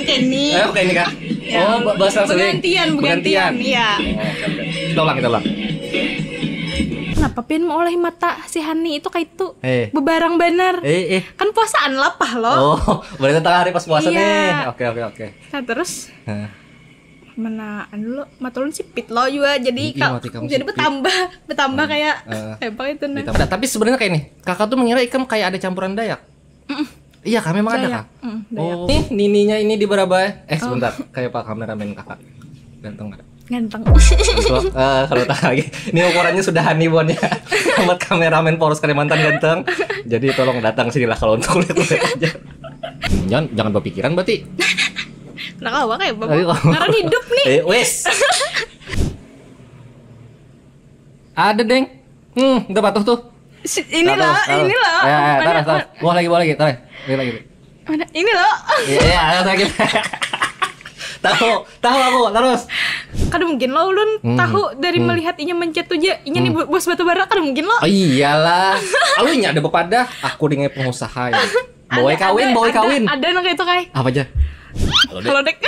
Kenny. Oke ini kak. Ya. Oh bahasa seling. Bergantian, iya. Kita ulang. Kenapa pin mau oleh mata si Hani itu kayak itu? Bebarang bener. Kan puasaan lapah loh. Oh, berarti tengah hari pas puasa Iya. nih. Oke. Nah terus mana lo matulun sipit lo juga jadi jadi bertambah kayak apa itu nah. Tapi sebenarnya kayak nih, kakak tuh mengira ikan kayak ada campuran Dayak. Iya kak, memang ada kak. Oh, nih nininya ini di Barabai. Sebentar, kayak pak kameramen kakak. Ganteng nggak? Ganteng. Kalau tak lagi, ini ukurannya sudah Hanibon ya. Buat kameramen Polres Kalimantan ganteng. Jadi tolong datang sini lah kalau untuk lihat aja. Jangan berpikiran berarti. Nah, awak kayak ngaran hidup nih. Wes. Ada deng. Udah patuh tuh. Ini loh. Taruh. Bawa lagi. Taruh. Lagi. Ini loh. Iya, lagi. Tahu aku terus. Kadang mungkin lo ulun tahu dari melihat inya mencet tuh aja inya nih bos batu bara kadang mungkin lo. Oh iyalah. Alunya ada bepada aku dengan pengusaha ya. Bawa kawin. Ada nang itu kai. Apa aja? Halo dek.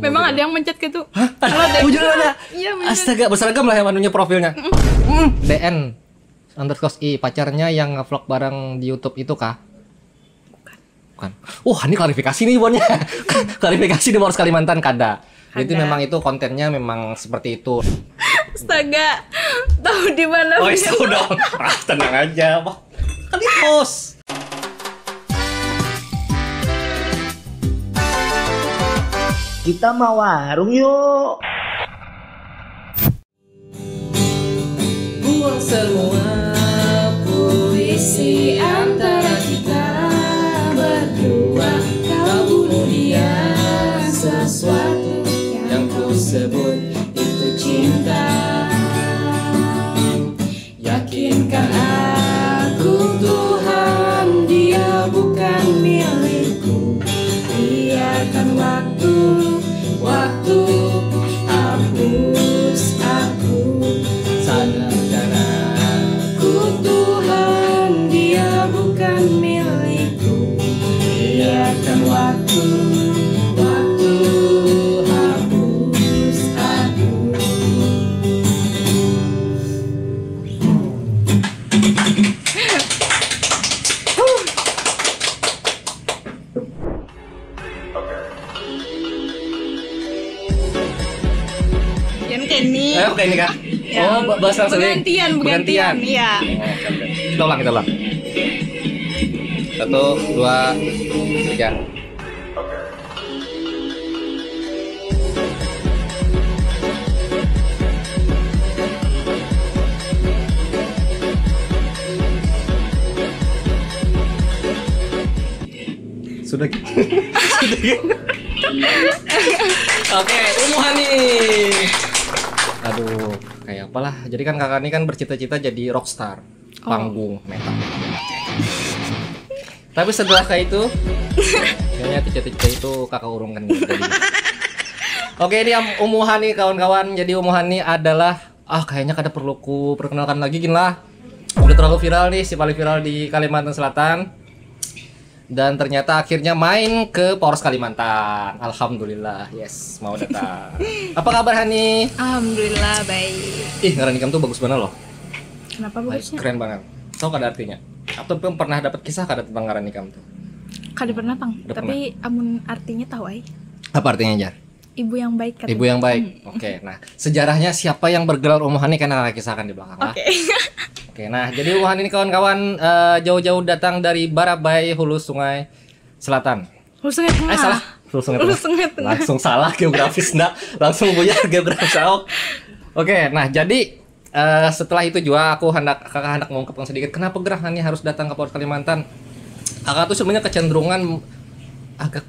Memang ada yang mencet gitu. Halo dek. Wujud ada. Iya, astaga, berseragam lah yang manunya profilnya. DN _i pacarnya yang ngevlog bareng di YouTube itu kah? Bukan. Ini klarifikasi nih bonnya. Klarifikasi di Polres Kalimantan kada. Jadi memang itu kontennya memang seperti itu. Astaga. Tahu di mana? Oh, tahu dong. Tenang aja, Pak. Kan di pos. Kita mau warung yuk. Buang semua puisi antara kita berdua. Kau bunuh dia, sesuatu yang ku sebut itu cinta. Yakinkan aku Tuhan, dia bukan milikku. Biarkan waktu hapus aku. Sadarkan aku Tuhan, dia bukan milikku. Biarkan waktu hapus aku. Kenny. Oke ini kak. Oh bahasa seling. Bergantian, iya. Kita ulang. 1, 2, 3. Sudah. Oke, Umuhani. Aduh, kayak apalah. Jadi kan kakak ini kan bercita-cita jadi rockstar panggung metal. Tapi setelah kayak itu, kayaknya cita-cita itu kakak urungkan. Oke, ini Umuhani kawan-kawan. Jadi Umuhani adalah kayaknya kada perlu ku perkenalkan lagi gini lah. Udah terlalu viral nih, si paling viral di Kalimantan Selatan. Dan ternyata akhirnya main ke Polres Kalimantan. Alhamdulillah, yes, mau datang. Apa kabar Hani? Alhamdulillah baik. Ngaran ikam tuh bagus banget loh. Kenapa bagusnya? Keren banget. Tahu kada artinya? Atau pernah dapat kisah kada tentang ngaran ikam tuh? Kada pernah tang. Tapi amun artinya tahu ay. Apa artinya Jar? Ibu yang baik katanya. Ibu yang baik. Oke. Nah, sejarahnya siapa yang bergelar Umuhani kan akan kisahkan di belakang lah. Oke, nah jadi Umuhani ini kawan-kawan jauh-jauh datang dari Barabai, Hulu Sungai Selatan. Hulu Sungai Tengah. Salah. Hulu Sungai Tengah. Langsung salah geografis enggak? Langsung buyar geografis awak. Oke, nah jadi setelah itu juga kakak hendak mengungkapkan sedikit kenapa gerah Hani harus datang ke Polres Kalimantan. Kakak tuh sebenarnya kecenderungan agak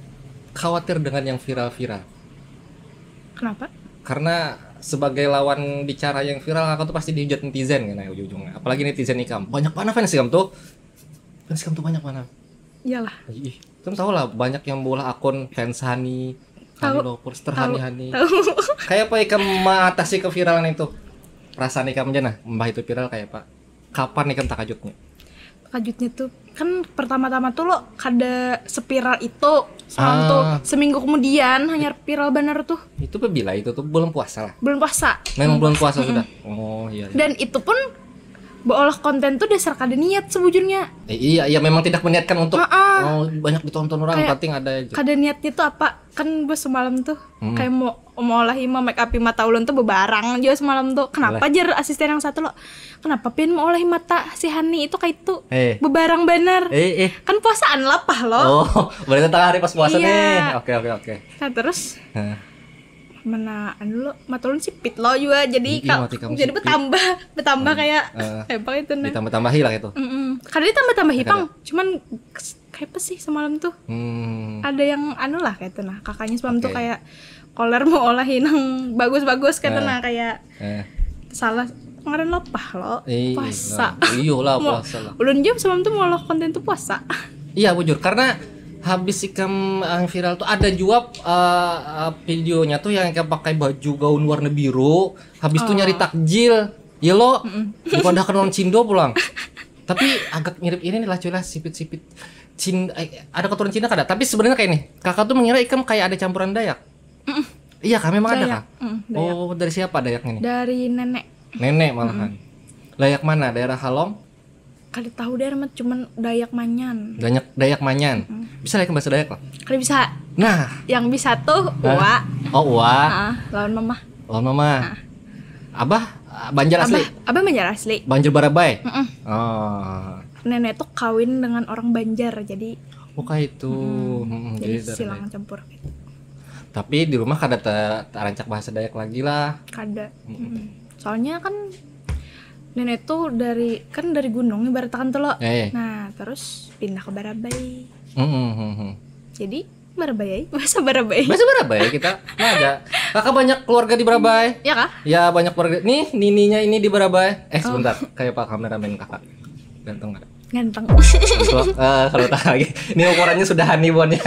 khawatir dengan yang viral-viral. Kenapa? Karena sebagai lawan bicara yang viral, kakak tuh pasti dihujat netizen kan ujung-ujungnya. Apalagi netizen ikam. Banyak mana fans ikam tuh? Fans ikam tuh banyak mana? Iyalah. Kamu tahu lah banyak yang bola akun fans Hani, Hani Lovers, Hani. Kayak apa ikam mengatasi keviralan itu? Perasaan ikam aja nah, mbah itu viral kayak apa? Kapan ikam takajutnya? Lanjutnya tuh kan pertama-tama tuh lo kada spiral itu semalam tuh, seminggu kemudian hanya viral bener tuh. Itu bila itu tuh bulan puasa lah. Bulan puasa. Memang bulan puasa sudah. Oh iya. Dan itu pun beolah konten tuh dasar kada niat sebujurnya. Iya memang tidak meniatkan untuk banyak ditonton orang, kayak penting ada aja. Kada niatnya tuh apa? Kan bos semalam tuh kayak mau olahi make up mata ulun tuh bebarang juga semalam tuh. Kenapa jar asisten yang satu lo? Kenapa pin mau olahi mata si Hani itu kayak itu bebarang bener. Kan puasaan lapah lo. Oh, berarti tengah hari pas puasa nih. Oke. Nah terus mana anu lo mata ulun sipit lo juga jadi jadi bertambah kayak apa itu nah. Ditambah-tambahi lah itu. Karena ditambah-tambahi pang, cuman kayak apa sih semalam tuh? Ada yang anu lah kayak itu nah. Kakaknya semalam tuh kayak koler mau olahin yang bagus-bagus kayak nah kayak salah ngaren lepah lo puasa. Iyalah puasa lah. Ulun jam semalam tuh mau konten tuh puasa. Iya bujur karena habis ikam viral tuh ada juga videonya tuh yang kayak pakai baju gaun warna biru, habis tuh nyari takjil, ya lo daripada kenon Cindo pulang. Tapi agak mirip ini nih lah cuy lah sipit-sipit ada keturunan Cina kada, tapi sebenarnya kayak nih kakak tuh mengira ikam kayak ada campuran Dayak. Iya kak memang Dayak. Ada kak. Oh dari siapa Dayaknya nih? Dari nenek malahan. Dayak mana? Daerah Halong? Kada tahu daerah mah cuman Dayak Manyan. Dayak Manyan. Bisa lah bahasa Dayak lah. Kada bisa. Nah, yang bisa tuh Uwa. Oh, Uwa. Lawan mama. Abah Banjar asli. Abah Banjar asli. Banjar Barabai. Oh. Nenek tuh kawin dengan orang Banjar jadi kayak itu. Jadi silang campur. Tapi di rumah kada terancak bahasa Dayak lagi lah. Kada. Soalnya kan nenek tuh dari gunung ibaratkan tuh lo. Nah, terus pindah ke Barabai. Jadi Barabai, bahasa Barabai kita. Nah, ada. Kakak banyak keluarga di Barabai. Ya kah? Ya banyak keluarga. Nih, nininya ini di Barabai. Sebentar, kayak Pak kameramen kakak. Ganteng enggak? Ganteng. Kalau tak lagi. Ini ukurannya sudah Hanibon ya.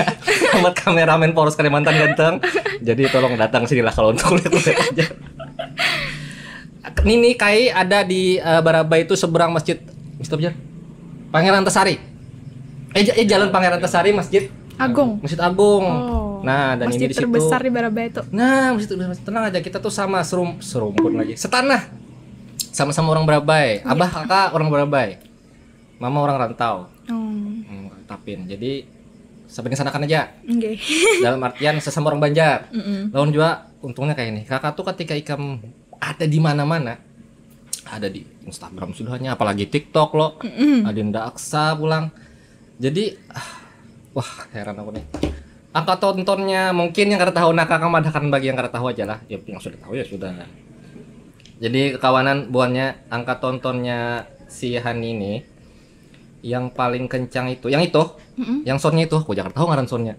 Buat kameramen Poros Kalimantan ganteng. Jadi tolong datang sini lah kalau untuk lihat aja. Nini Kai ada di Barabai itu seberang masjid Pangeran Antasari. Jalan Pangeran Antasari Masjid Agung. Masjid Agung. Nah, dan masjid ini di situ. Masjid terbesar di Barabai itu. Nah, masjid terbesar. Tenang aja, kita tuh sama serumpun lagi. Setanah. Sama-sama orang Barabai. Abah kakak orang Barabai. Mama orang rantau. Tapin. Jadi sampai kesanakan aja. Dalam artian sesama orang Banjar. Lawan juga untungnya kayak ini. Kakak tuh ketika ikam ada di mana-mana, ada di Instagram sudahnya, apalagi TikTok lo, Adinda Aksa pulang. Jadi, wah heran aku nih. Angka tontonnya mungkin yang kada tahu, nah kakak madakan bagi yang kada tahu aja lah. Ya yang sudah tahu ya sudah. Jadi kawanan buannya angka tontonnya si Hani ini yang paling kencang itu, yang soundnya itu, aku jangan tahu ngaran soundnya.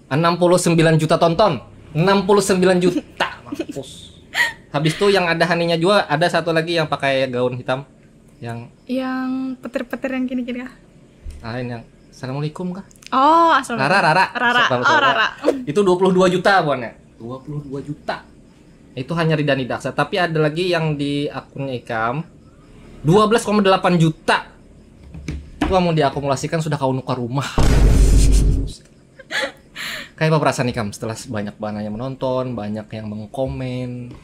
69 juta tonton, 69 juta, mampus. Habis itu yang ada Haninya juga, ada satu lagi yang pakai gaun hitam, yang petir-petir yang gini-gini kah? Ini yang Assalamualaikum kah? Oh, Assalamualaikum. Rara. Itu 22 juta buannya. 22 juta. Itu hanya Ridani Daksa, tapi ada lagi yang di akunnya Ikam 12,8 juta. Itu mau diakumulasikan sudah kau nukar rumah. Kayak apa perasaan Ikam setelah banyak yang menonton, banyak yang mengkomen?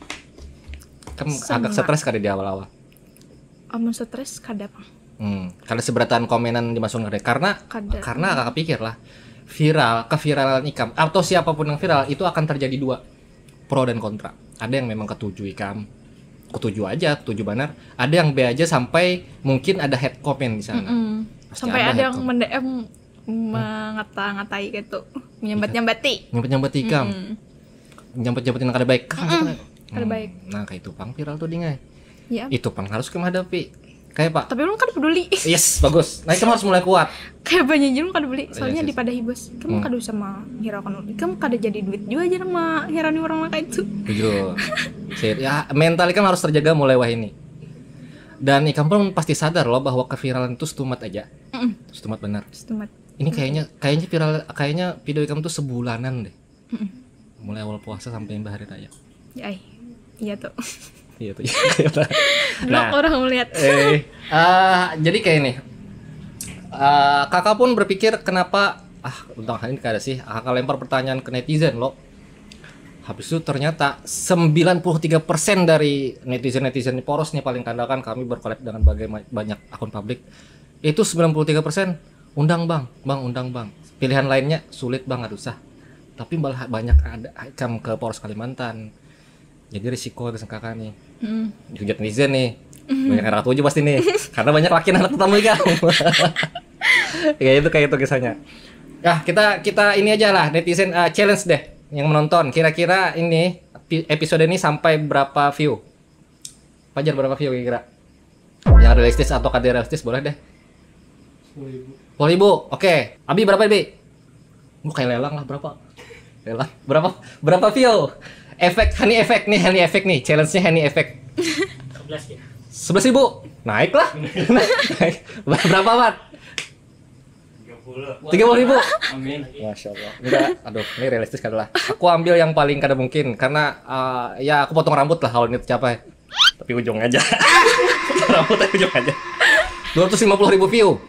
Kan agak stres kali di awal-awal. Amun stres kada Bang. Kada seberatan komenan dimasukin karena kakak pikir lah keviralan Ikam atau siapapun yang viral itu akan terjadi dua, pro dan kontra. Ada yang memang ketujuh Ikam, ketujuh benar. Ada yang B aja sampai mungkin ada head comment di sana. Sampai ada yang mendm mengata-ngatai gitu, nyambat-nyambati Ikam. Nyambat-nyambatin yang kada baik. Kada baik. Nah, kayak itu pang viral tuh dingai. Iya. Itu pang harus menghadapi. Kayak Pak. Tapi lu kan peduli. Yes, bagus. Nah, kamu harus mulai kuat. Kayak banyak jeung kada beli. Soalnya dipadahi bos. Kamu kada usah mah hiraukan. Kamu kada jadi duit juga aja sama hirani orang kayak itu. Jujur. Ya, mental kan harus terjaga mulai wah ini. Dan Ikam pun pasti sadar loh bahwa keviralan itu stumat aja. Stumat benar. Stumat. Ini kayaknya viral, kayaknya video Ikam tuh sebulanan deh. Mulai awal puasa sampai hari raya. Ya, iya tuh. Iya tuh. Nah, orang melihat. Jadi kayak ini. Kakak pun berpikir kenapa tentang hal ini kada sih. Kakak lempar pertanyaan ke netizen loh. Habis itu ternyata 93% dari netizen poros nih paling kandakan kami berkolab dengan banyak akun publik. Itu 93% undang bang, undang bang. Pilihan lainnya sulit bang, aduh usah. Tapi malah banyak ada ikam ke poros Kalimantan. Jadi risiko ke kakak nih. Dihujat netizen nih. Banyak yang ratu aja pasti nih. Karena banyak laki anak tetamu kan. Kayak itu kisahnya. Kita ini aja lah netizen challenge deh yang menonton. Kira-kira ini episode ini sampai berapa view? Pajar berapa view kira-kira? Yang realistis atau kada realistis boleh deh. 10.000. Oke. Abi berapa Abi? Gua kayak lelang lah berapa? Lelang berapa view? Honey effect nih. Challenge-nya Honey effect. 11.000. Naik lah. Naik. Berapa Mat? 30.000. Amin. Masya Allah. Enggak, aduh, ini realistis kadalah. Aku ambil yang paling kada mungkin karena ya aku potong rambut lah kalau ini tercapai. Tapi ujung aja. Rambut tapi ujung aja. 250.000 view.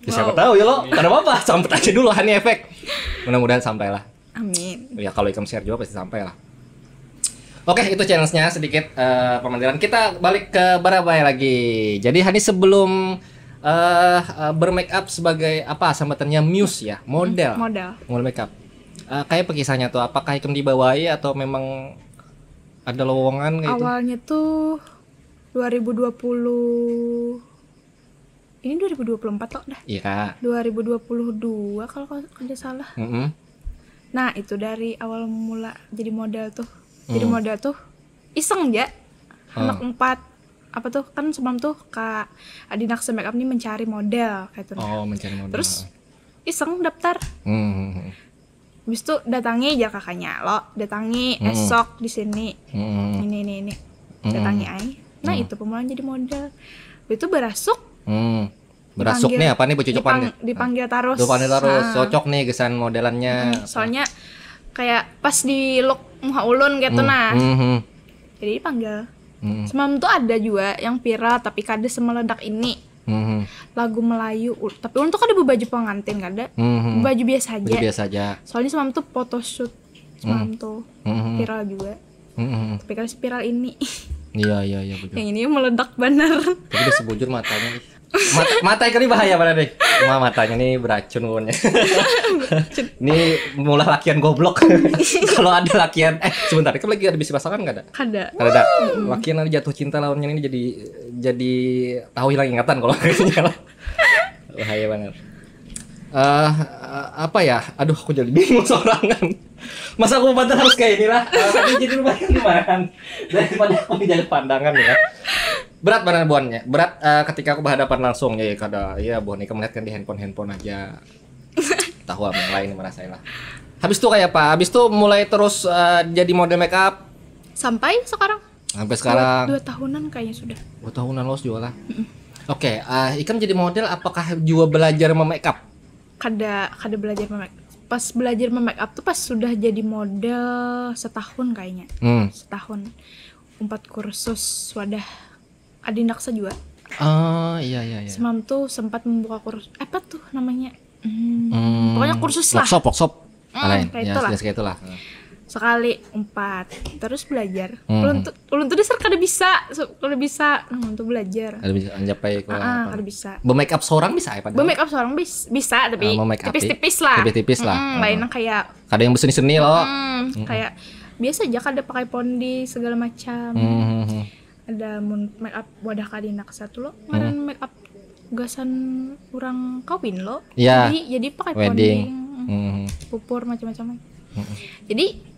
Ya, siapa tahu ya lo. Kada apa-apa, sambut aja dulu Honey Effect. Mudah-mudahan sampai lah. Amin. Ya kalau ikam share juga pasti sampai lah. Oke, itu challenge-nya sedikit pemandiran. Kita balik ke Barabai lagi. Jadi Hani sebelum bermake up sebagai apa sambatannya muse ya, model make up. Kayak kisahnya tuh apakah ikam dibawahi atau memang ada lowongan gitu? Awalnya tuh 2020. Ini 2024 loh dah. Iya. 2022 kalau tidak salah. Nah, itu dari awal mula jadi model tuh. Jadi model tuh iseng aja. Anak 4 apa tuh kan sebelum tuh Kak Adinaksa Makeup nih mencari model kayak gitu. Oh, mencari model. Terus iseng daftar. Habis itu datangi aja kakaknya lo, datangi esok di sini. Ini. Datangi ai. Nah, itu pemulaan jadi model. Itu berasuk. Berasuk nih apa nih bercocok dipanggil terus. Cocok nih kesan modelannya. Soalnya kayak pas di look muka ulun gitu nah. Jadi dipanggil. Semalam tuh ada juga yang viral tapi kada semeledak ini. Lagu Melayu tapi untuk ada baju pengantin kada. Baju biasa aja. Soalnya semalam tuh photoshoot semalam tuh viral juga. Tapi kada viral ini. Iya betul. Yang ini meledak bener. Tapi dia sebujur matanya. Mata ini bahaya mana deh. Matanya nih beracun pokoknya. Ini mulai lakian goblok. Kalau ada lakian sebentar, kan lagi ada bisi pasangan enggak ada? Kada. Lakian nanti jatuh cinta lawannya ini jadi tahu hilang ingatan kalau kayaknya. Bahaya banget. Apa ya? Aduh, aku jadi bingung sorangan. Masa aku pantas harus kayak inilah. Tapi jadi lumayan gimana? Daripada aku menjadi pandangan ya. Berat mana buannya? Berat ketika aku berhadapan langsung ya kada ya buan ikam melihat kan di handphone aja. Tahu apa yang lain merasailah. Habis itu kayak apa? Habis itu mulai terus jadi model make up sampai sekarang. Sampai sekarang. 2 tahunan kayaknya sudah. 2 tahunan los juga lah. Oke, ikam jadi model apakah juga belajar make up? Kada belajar make up. Pas belajar make up tuh pas sudah jadi model setahun kayaknya. Setahun. 4 kursus wadah Adinaksa juga. Oh iya. Semalam tuh sempat membuka kursus apa tuh namanya? Pokoknya kursus lah. Workshop. Kayak itulah. Sekali 4 terus belajar. Ulun tuh dasar kada bisa untuk belajar. Kada bisa anjapai kada bisa. Be-make up seorang bisa apa? Be-make up seorang bisa tapi tipis-tipis lah. Lain kayak kada yang berseni-seni loh. Kayak biasa aja kada pakai pondi segala macam. Ada make up wadah Kadinaksa tuh lo ngaran make up gasan orang kawin lo. Jadi pakai wedding. Pupur macam-macam. Jadi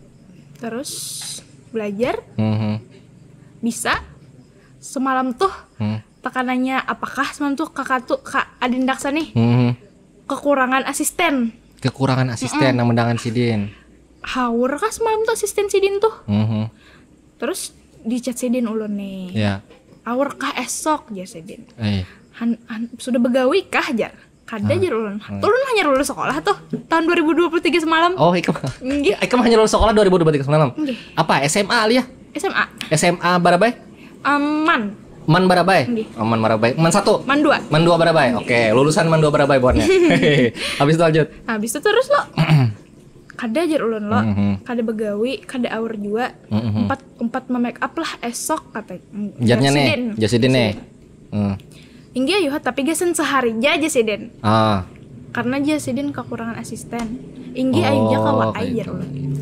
terus belajar bisa semalam tuh tekanannya apakah semalam tuh kakak Adinaksa nih kekurangan asisten yang mendangan Sidin. Haur kah semalam tuh asisten Sidin tuh. Terus di chat Sidin ulun nih. Iya. Awar kah esok ya Sidin. Sudah begawi kah jar? Kada jar ulun. Ulun hanya lulus sekolah tuh tahun 2023 semalam. Oh, ikam hanya lulus sekolah 2023 semalam. Apa SMA ya? SMA Barabai? Man Barabai. Nggih. Oh, Man Barabai. Man 1. Man 2. Man 2 Barabai. Oke, lulusan Man 2 Barabai bornya. Habis itu lanjut. Habis itu terus lo kada ajar ulun lo, kada begawi, kada aur juga. Empat make up lah esok kata. Jarnya nih, Jasidin nih. Inggi ayuh tapi gasen sehari aja Jasidin. Ah. Karena Jasidin kekurangan asisten. Inggi ayuhnya kawa ajar ulun.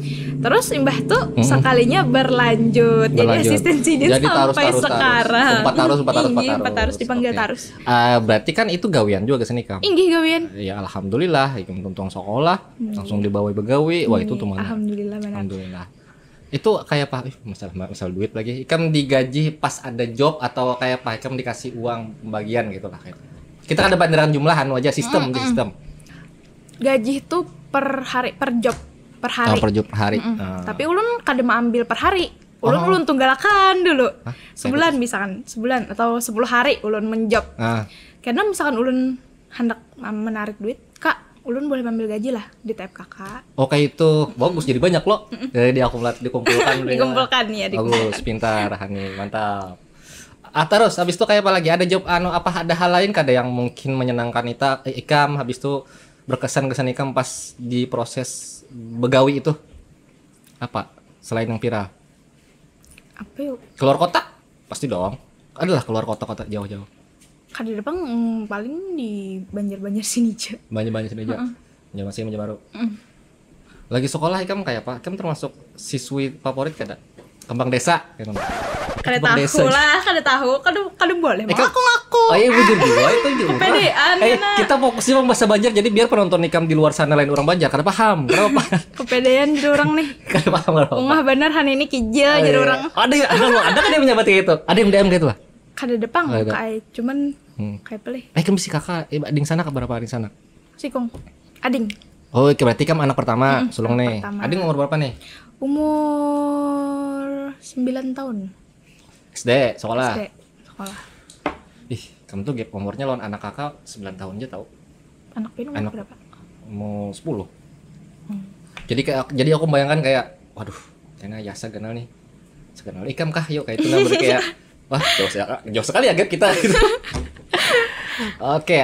Terus imbah tuh sekalinya berlanjut. Jadi asisten Sidin sampai sekarang. Empat tarus dipanggil tarus. Berarti kan itu gawian juga kesini kamu. Inggih gawian. Ya alhamdulillah, ikam tuntung sekolah, langsung dibawa begawi. Wah itu tuh mana? Alhamdulillah benar. Alhamdulillah. Itu kayak apa? Masalah duit lagi. Ikam digaji pas ada job atau kayak apa? Ikam dikasih uang pembagian gitu lah kayak. Kita ada banderan jumlahan aja sistem. Gaji itu per hari per job. Per hari. Per job per hari. Tapi ulun kada mau ambil per hari. Ulun tunggalakan dulu. Sebulan misalkan, sebulan atau 10 hari ulun menjob. Karena misalkan ulun hendak menarik duit, Kak, ulun boleh ambil gaji lah di TP kakak. Oh kayak itu bagus, jadi banyak loh. Jadi dikumpulkan. Dikumpulkan ya. Bagus, pintar, Hani, mantap. Terus habis itu kayak apa lagi? Ada job apa ada hal lain kada yang mungkin menyenangkan Ikam habis itu berkesan Ikam pas di proses begawi itu? Apa? Selain yang viral. Apa yuk? Keluar kota? Pasti dong. Adalah keluar kota jauh-jauh. Kada depan paling di Banjar sini aja. Banjar sini aja. Ya masih baru. Lagi sekolah Ikam kayak apa? Ikam termasuk siswi favorit kada? Kembang desa gitu. Kada tahu, kada boleh. Mau aku ngaku. Oh iya bujur juga itu juga. Kepedean. Kita fokusnya bahasa Banjar jadi biar penonton Ikam di luar sana lain orang Banjar kada paham. Kenapa? Kepedean jadi orang nih. Kada paham. Ungah benar Han ini kijil jadi orang. Ada kan yang menyebut kayak itu? Ada yang DM gitu lah. Kada depang kayak cuman kayak pelih. Kamu si kakak ading sana berapa ading sana? Sikong. Ading. Oh, berarti kamu anak pertama, sulung nih. Pertama. Ading umur berapa nih? Umur 9 tahun. SD, sekolah. Ih, kamu tuh gap umurnya lawan anak kakak 9 tahun aja tau. Anak Pino umur berapa? Mau 10. Jadi aku bayangkan kayak, waduh, kayaknya Yasa kenal nih. Sekenal Ikam kah? Yuk kayak itu namanya kayak wah, jauh sekali ya gap kita gitu. Oke,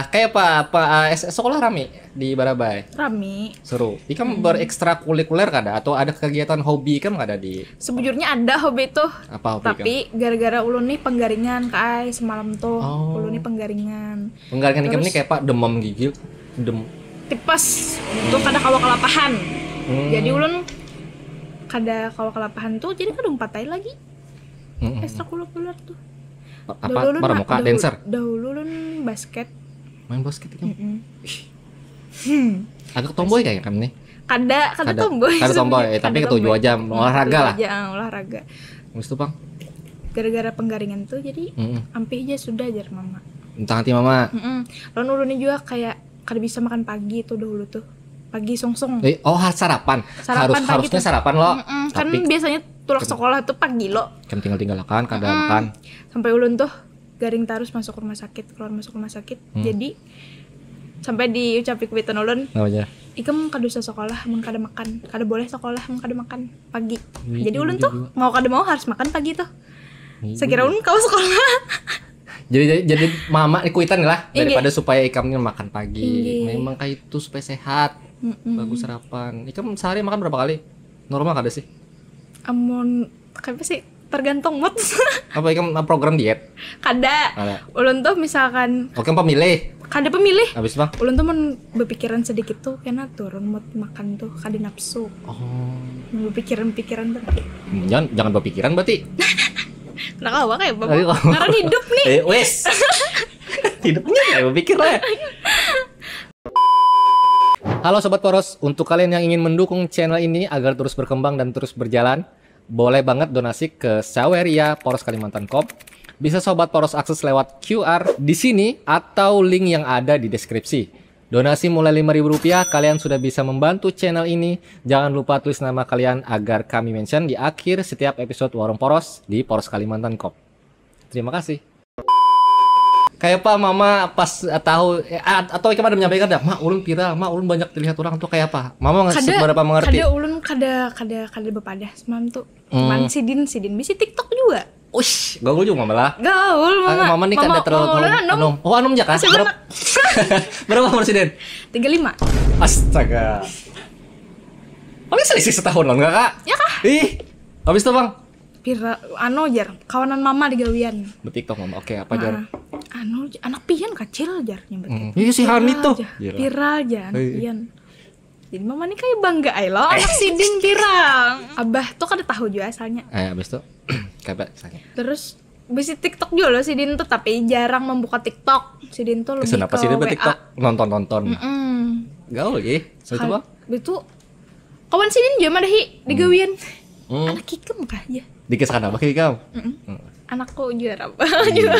kayak apa sekolah rame di Barabai? Rame. Seru. Ikam berekstrakurikuler kada atau ada kegiatan hobi Ikam kada di? Sebujurnya ada hobi tuh. Apa hobi Tapi gara-gara ulun nih penggaringan kai semalam tuh. Oh. Ulun nih penggaringan. Penggaringan Ikam nih kayak apa? Demam gigil. Tipes untuk kada kawa kelapahan. Jadi ulun kada kawa kelapahan tuh jadi kada umpatai lagi. Ekstrakurikuler tuh. Apa pramuka dancer? Dahulu ulun basket. Main basket Ikam. Agak tomboy kayak kamu nih. Kada tomboy. Kada tomboy, tapi ketujuh aja olahraga lah. Olahraga. Terus tuh, Bang. Gara-gara penggaringan tuh jadi ampih aja sudah ajar mama. Entah hati mama. Lalu ulunnya juga kayak kada bisa makan pagi tuh dahulu tuh. Pagi songsong. Sarapan. Harusnya tuh. Sarapan lo. Kan biasanya tulak sekolah tuh pagi lo. Kan tinggal akan kada makan. Sampai ulun tuh garing tarus masuk rumah sakit, keluar masuk rumah sakit. Jadi sampai diucapi kuitan ulun. Namanya. Ikam kada usah sekolah, mun kada makan. Kada boleh sekolah, mun kada makan pagi. Jadi ulun tuh mau kada mau harus makan pagi tuh. Sekira ulun kau sekolah. Jadi mama kuitan lah daripada supaya Ikamnya makan pagi. Memang kayak itu supaya sehat. Bagus sarapan. Ikam sehari makan berapa kali? Normal kada sih? Amun kayak sih tergantung mood. Apa Ikam program diet? Kada. Ulun tuh misalkan Oke, pemilih. Kada pemilih. Habis Bang? Ulun tuh mun berpikiran sedikit tuh karena turun mood makan tuh kada nafsu. Berpikiran tuh. Jangan berpikiran berarti. Kenapa awak kayak ngaran hidup nih. Wes. Hidupnya kayak berpikir lah. Halo Sobat Poros, untuk kalian yang ingin mendukung channel ini agar terus berkembang dan terus berjalan, boleh banget donasi ke Saweria Poros Kalimantan Corp. Bisa Sobat Poros akses lewat QR di sini atau link yang ada di deskripsi. Donasi mulai Rp5.000, kalian sudah bisa membantu channel ini. Jangan lupa tulis nama kalian agar kami mention di akhir setiap episode Warung Poros di Poros Kalimantan Corp. Terima kasih. Kayak apa mama pas tahu atau Ikam ada menyampaikan dah, "Mak, ulun viral, mak ulun banyak dilihat orang tuh kayak apa?" Mama nggak seberapa mengerti. Kada ulun kada bepadah semalam tuh. Cuman sidin bisa TikTok juga. Ush, gaul juga mama lah. Gaul mama. Mama nih kan ada terlalu Anom. Oh, Anom aja kan? Berapa umur si Den? 35. Astaga. Paling selisih setahun lah enggak, Kak? Ya kah? Ih. Habis itu, Bang? Pira jar kawanan mama di gawian. TikTok mama. Oke, apa jar? Anak pian kecil jarnya berarti. Iya si Hani tuh. Viral aja anak pian. Jadi mama nih kayak bangga lo anak Sidin pirang. Abah tuh kan tahu juga asalnya. Habis itu kayak misalnya. Terus bisa TikTok juga loh Sidin tuh tapi jarang membuka TikTok. Sidin tuh lebih kenapa ke Sidin WA. TikTok nonton. Gaul ya. Itu Bang. Itu kawan Sidin juga mah hi di gawian. Anak Kikem kah ya? Dikisahkan apa kamu? Anakku juga apa juga.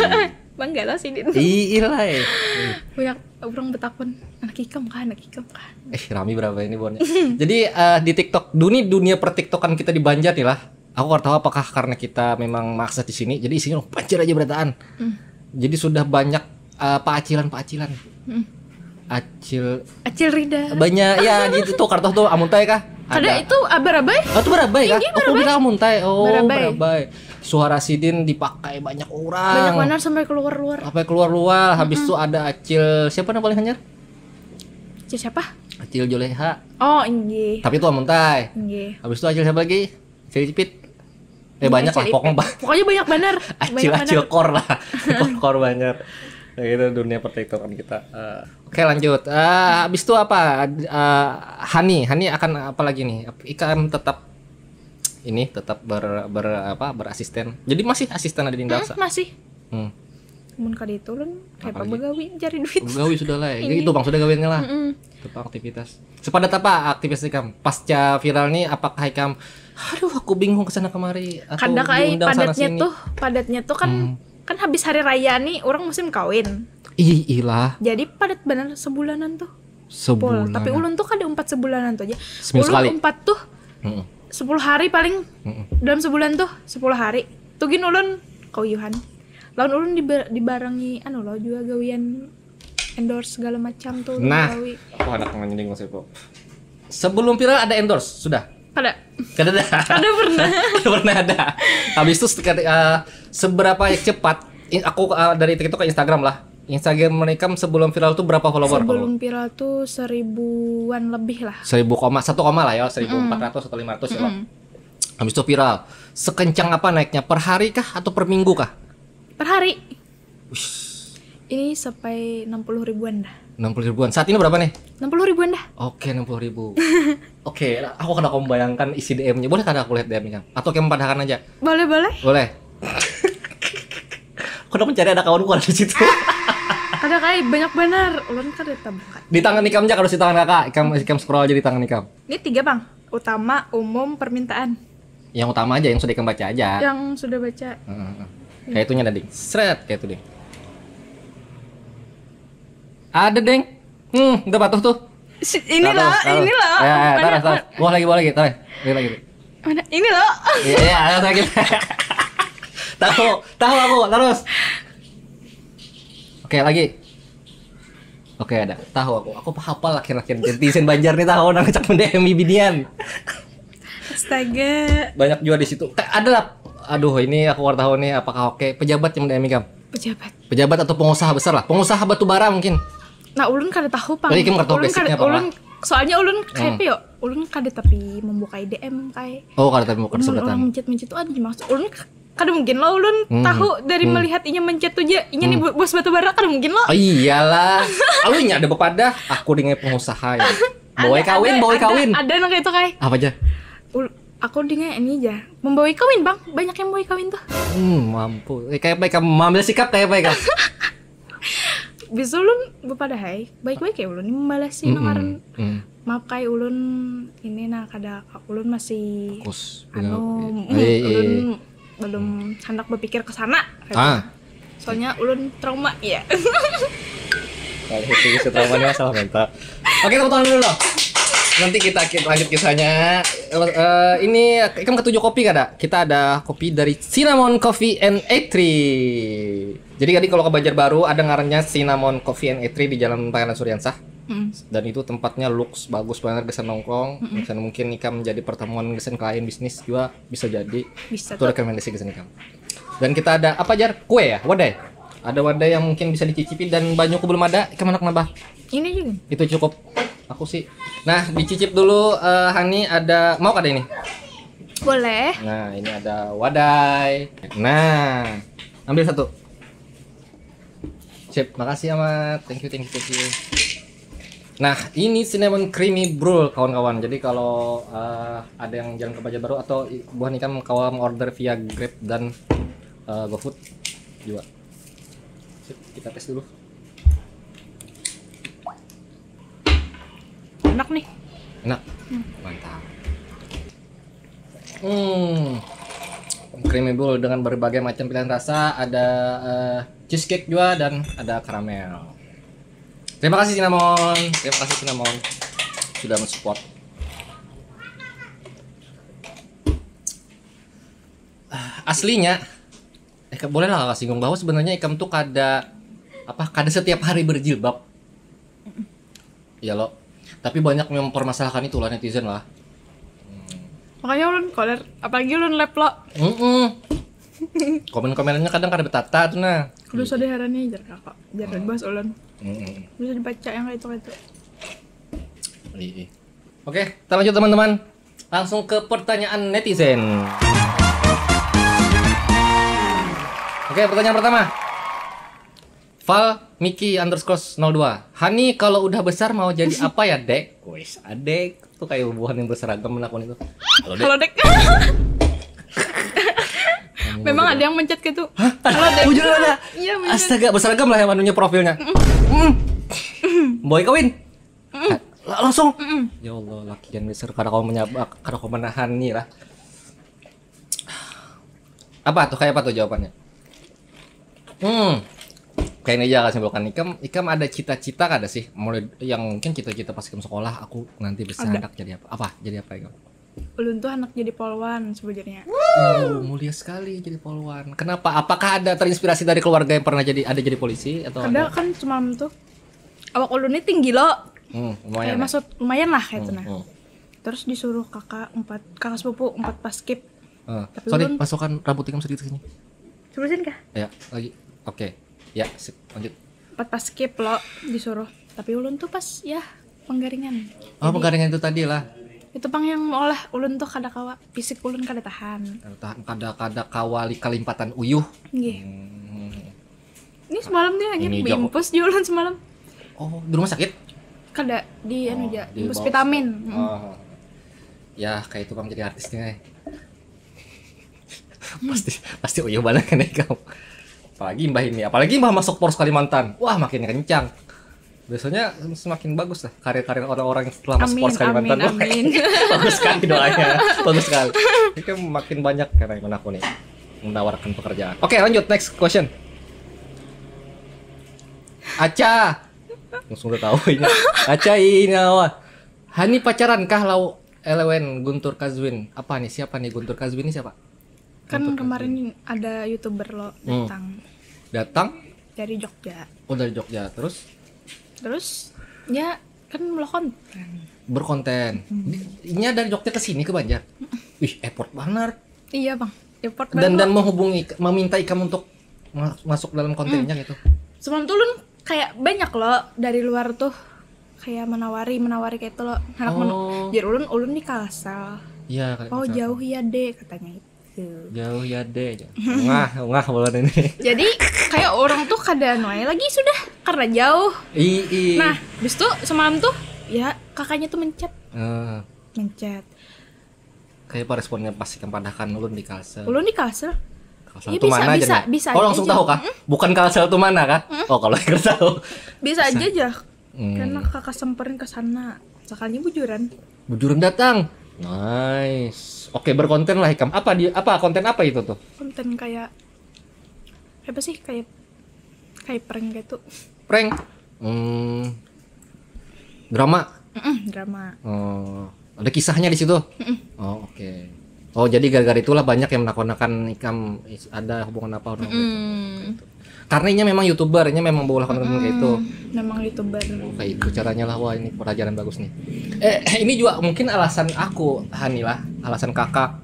Bangga lah Sidin. Iya lah. Banyak orang betakun anak Kikem kah. Rami berapa ini bonnya. Jadi di TikTok dunia pertiktokan kita di Banjar nih lah. Aku nggak tahu apakah karena kita memang maksa di sini, jadi isinya Banjar aja berataan. Jadi sudah banyak paacilan. Acil Rida. Banyak ya gitu tuh kartu tuh amuntai kah? Ada itu barabai? Oh itu barabai kah? Aku bilang amuntai. Oh Barabai. Suara Sidin dipakai banyak orang. Banyak benar sampai keluar. Sampai keluar. Habis itu ada Acil siapa nama paling hanyar? Acil siapa? Acil Joleha. Oh iya. Tapi itu amuntai. Iya. Habis itu Acil siapa lagi? Acil Cipit. Banyak lah pokoknya banyak benar. Acil kor lah. Kor banyak. Nah, itu dunia pertiktokan kita. Oke lanjut. Habis itu apa? Hani akan apa lagi nih? IKM tetap berasisten. Jadi masih asisten ada di Indaksa? Masih. Mun kali itu kan kayak begawi cari duit. Begawi sudah lah. Itu Bang sudah gawiannya lah. Tetap aktivitas. Sepadat apa aktivitas IKM? Pasca viral nih apakah IKM aduh aku bingung kesana kemari atau kadang kayak diundang padatnya tuh kan habis hari raya nih orang musim kawin. Iyalah. Jadi padat bener sebulanan tuh. Sebulan. Tapi ulun tuh kada 4 sebulanan tuh aja. Seminggu sekali. 4 tuh 10 hari paling dalam sebulan tuh 10 hari. Tuh gin ulun kauyuhan. Lawan ulun dibarengi loh juga gawian endorse segala macam tuh. Nah, aku anak nganyending Mas Epo. Sebelum viral ada endorse sudah. Kada pernah ada. Habis itu seberapa cepat aku dari TikTok ke Instagram lah. Instagram mereka sebelum viral tuh berapa follower? Sebelum viral tuh 1000-an lebih lah. 1 koma lah ya, 1400 atau 500 ya lah. Habis itu viral. Sekencang apa naiknya? Per hari kah atau per minggu kah? Per hari. Ini sampai 60 ribuan dah. 60 ribuan. Saat ini berapa nih? 60 ribuan dah. Oke, 60 ribu. Oke, aku kada membayangkan isi DM-nya. Boleh kada aku lihat DM-nya? Atau kayak mempadahkan aja? Boleh. Boleh. Aku udah mencari ada kawanku ada di situ. Ada kayak banyak benar. Ulun kada tabukan. Di tangan Ikam aja, kalau di tangan kakak. Ikam scroll aja di tangan Ikam. Ini 3 bang. Utama, umum, permintaan. Yang utama aja, yang sudah Ikam baca aja. Yang sudah baca. Kayak itunya Ding. Seret kayak itu Ding. Ada Deng. Udah patuh tuh. Inilah. Ya, taruh. Bawa lagi, taruh. Lagi. Mana? Ini loh. Iya, lagi. Tahu aku, terus. Oke, lagi. Oke, ada. Tahu aku. Aku hafal laki-laki netizen Banjar nih tahu nang cak mendem binian. Astaga. Banyak juga di situ. Ada lah. Aduh, ini aku wartawan nih apakah oke pejabat yang mendem Ikam? Pejabat atau pengusaha besar lah. Pengusaha batubara mungkin. Nah, ulun kada tahu pang. Jadi kada tahu basicnya apa lah. Soalnya ulun kayak yo, ulun kada tapi membuka DM kayak. Oh, kada tapi membuka sebutan. Orang mencet tuh ada maksud. Ulun kada mungkin lo ulun tahu dari melihat inya mencet tuh aja inya nih bos batubara kada mungkin lo. Oh iyalah. Alunya ada bepada aku dengan pengusaha ya. Bawai kawin. Ada nang itu kayak. Apa aja? Aku dengan ini aja membawa kawin bang, banyak yang membawa kawin tuh. Mampu. Kayak baik kamu mengambil sikap kayak baik kamu. Bisa ulun bepada hai baik-baik ya ulun ini membalas sih nangaran. Maaf kayak ulun ini kada ulun masih ulun belum hendak berpikir ke sana. Soalnya ulun trauma ya. Kalau itu traumanya masalah mental. Oke, tepuk tangan dulu loh. Nanti kita lanjut kisahnya. Ini kan ketujuh kopi kada? Kita ada kopi dari Cinnamon Coffee and Eatery. Jadi tadi kalau ke Banjarbaru ada ngarannya Cinnamon Coffee and Eatery di Jalan Pangeran Suryansa. Dan itu tempatnya lux bagus banget, gesan nongkrong. Gesan mungkin Ikam menjadi pertemuan gesan klien bisnis juga bisa jadi. Bisa itu rekomendasi gesan Ikam. Dan kita ada apa Jar? Kue ya? Wadai. Ada wadai yang mungkin bisa dicicipi dan banyuku belum ada. Ikam anak nambah. Ini juga. Itu cukup. Aku sih. Nah, dicicip dulu Hani ada mau kada ini? Boleh. Nah, ini ada wadai. Nah, ambil satu. Sip, makasih amat. Thank you. Nah, ini cinnamon creamy roll kawan-kawan. Jadi kalau ada yang jalan ke Banjarbaru atau buah nikam kawan order via Grab dan GoFood juga. Sip, kita tes dulu. Enak nih. Enak. Mantap. Creamy roll dengan berbagai macam pilihan rasa, ada cheesecake juga dan ada karamel. Terima kasih Cinnamon sudah mensupport. Aslinya, boleh lah kakak singgung bahwa sebenarnya Ikam tuh kada setiap hari berjilbab. Iya loh. Tapi banyak yang mempermasalahkan itulah netizen lah. Makanya ulun koler, apalagi ulun lab lo. Komen-komenannya kadang kada betata tuh nah. Kudu sada herane jar kakak, jar bahas ulun. Bisa dibaca yang kayak itu. Iya. Oke, kita lanjut teman-teman. Langsung ke pertanyaan netizen. Oke, pertanyaan pertama. Val Miki _02. Hani kalau udah besar mau jadi apa ya, Dek? Wis, adek. Tuh kayak buahan yang berseragam menakon itu. Halo, Dek. Memang ada yang mencet gitu. Halo, Dek. Bujur ada. Iya, mencet. Astaga, berseragam lah yang manunya profilnya. Boy kawin. Langsung. Ya Allah, lakian besar kada kau menyabak, kada kau menahan nih lah. Apa tuh? Kayak apa tuh jawabannya? Kayaknya aja kasih simpulkan. Ikam ada cita-cita kada sih? Mulai yang mungkin cita-cita pas Ikam sekolah, aku nanti besar anak jadi apa? Apa? Jadi apa Ikam? Ulun tuh anak jadi polwan sebenarnya. Mulia sekali jadi polwan. Kenapa? Apakah ada terinspirasi dari keluarga yang pernah jadi polisi atau ada kan semalam tuh awak ulun ini tinggi loh. Lumayan. Kayak maksud lumayan lah kayak itu nah. Terus disuruh kakak sepupu 4 paskib. Sorry, pasukan rambut Ikam sedikit sini. Terusin kah? Ya, lagi. Oke. Ya, sip, lanjut. 4 paskib lo disuruh. Tapi ulun tuh pas ya penggaringan. Oh, penggaringan itu tadi lah. Itu pang yang olah ulun tuh kada kawa fisik ulun kada tahan. Kada kawali kalimpatan uyuh. Nggih. Ini semalam dia lagi bimpus di ulun semalam. Oh, di rumah sakit? Kada di anu aja, di bus vitamin. Ya, kayak itu kamu jadi artis nih. pasti uyuh banget kan kamu. Apalagi mbah masuk Polres Kalimantan. Wah, makin kencang. Biasanya semakin bagus lah karir-karir orang-orang yang setelah masuk Polres Kalimantan. Amin. Bagus sekali doanya. Bagus sekali. Ini kan makin banyak karena yang aku nih menawarkan pekerjaan. Oke, lanjut next question. Aca. Langsung udah tahu ini. Aca ini awal. Hani pacaran kah lau Elewen Guntur Kazwin? Apa nih? Siapa nih Guntur Kazwin ini siapa? Kan kemarin ada YouTuber lo datang dari Jogja. Oh, dari Jogja. Terus ya kan berkonten. Ini dari Jogja ke sini ke Banjar. Wih, effort banget. Iya, Bang. Effort dan meminta Ikam untuk masuk dalam kontennya gitu. Sebelum tuh kayak banyak loh dari luar tuh kayak menawari kayak itu loh. Jadi ulun di Kalsel. Iya, oh, jauh ya, Dek, katanya itu. Jauh ya deh. Ngah bulan ini. Jadi kayak orang tuh kada noy lagi sudah karena jauh. Nah, bis tuh semalam tuh ya kakaknya tuh mencet. Kayak apa responnya pas Ikam padahkan ulun di Kalsel. Kalsel ya, tuh mana aja? Bisa. Oh, langsung tahu kah? Bukan Kalsel tuh mana kah? Oh, kalau yang tahu. Bisa aja. Karena kakak semperin ke sana. Sekali bujuran datang. Nice. Oke, berkonten lah Ikam. Apa konten apa itu tuh? Konten kayak apa sih? Kayak prank gitu. Prank? Drama? Drama. Oh, ada kisahnya di situ? Oh, oke. Oh, jadi gara-gara itulah banyak yang menakon-nakan Ikam ada hubungan apa orang gitu. Karena ini memang YouTuber, ini memang bola konten kayak itu. Memang YouTuber. Kayak itu caranya lah. Wah, ini pelajaran bagus nih. Ini juga mungkin alasan aku, Hani lah, alasan kakak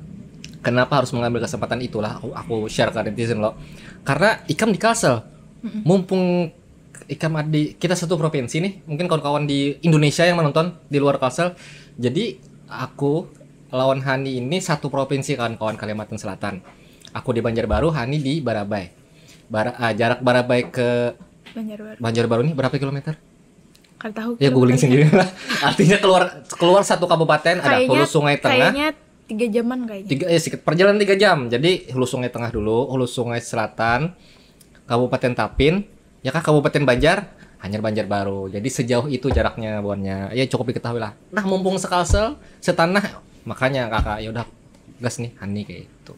Kenapa harus mengambil kesempatan itulah aku share ke netizen lo. Karena Ikam di Kalsel. Mumpung Ikam di kita satu provinsi nih, mungkin kawan-kawan di Indonesia yang menonton di luar Kalsel. Jadi aku lawan Hani ini satu provinsi kawan-kawan Kalimantan Selatan. Aku di Banjarbaru, Hani di Barabai. Jarak Barabai ke Banjarbaru ini berapa kilometer? Kan tahu. Ya googling sendiri lah. Artinya keluar satu kabupaten, ada Hulu Sungai Tengah. Kayaknya 3 jaman kayaknya. Perjalanan 3 jam. Jadi Hulu Sungai Tengah dulu, Hulu Sungai Selatan, Kabupaten Tapin, ya kah Kabupaten Banjar, hanya Banjarbaru. Jadi sejauh itu jaraknya buannya. Ya cukup diketahui lah. Nah, mumpung sekalsel, setanah, makanya kakak ya udah gas nih Hani kayak itu.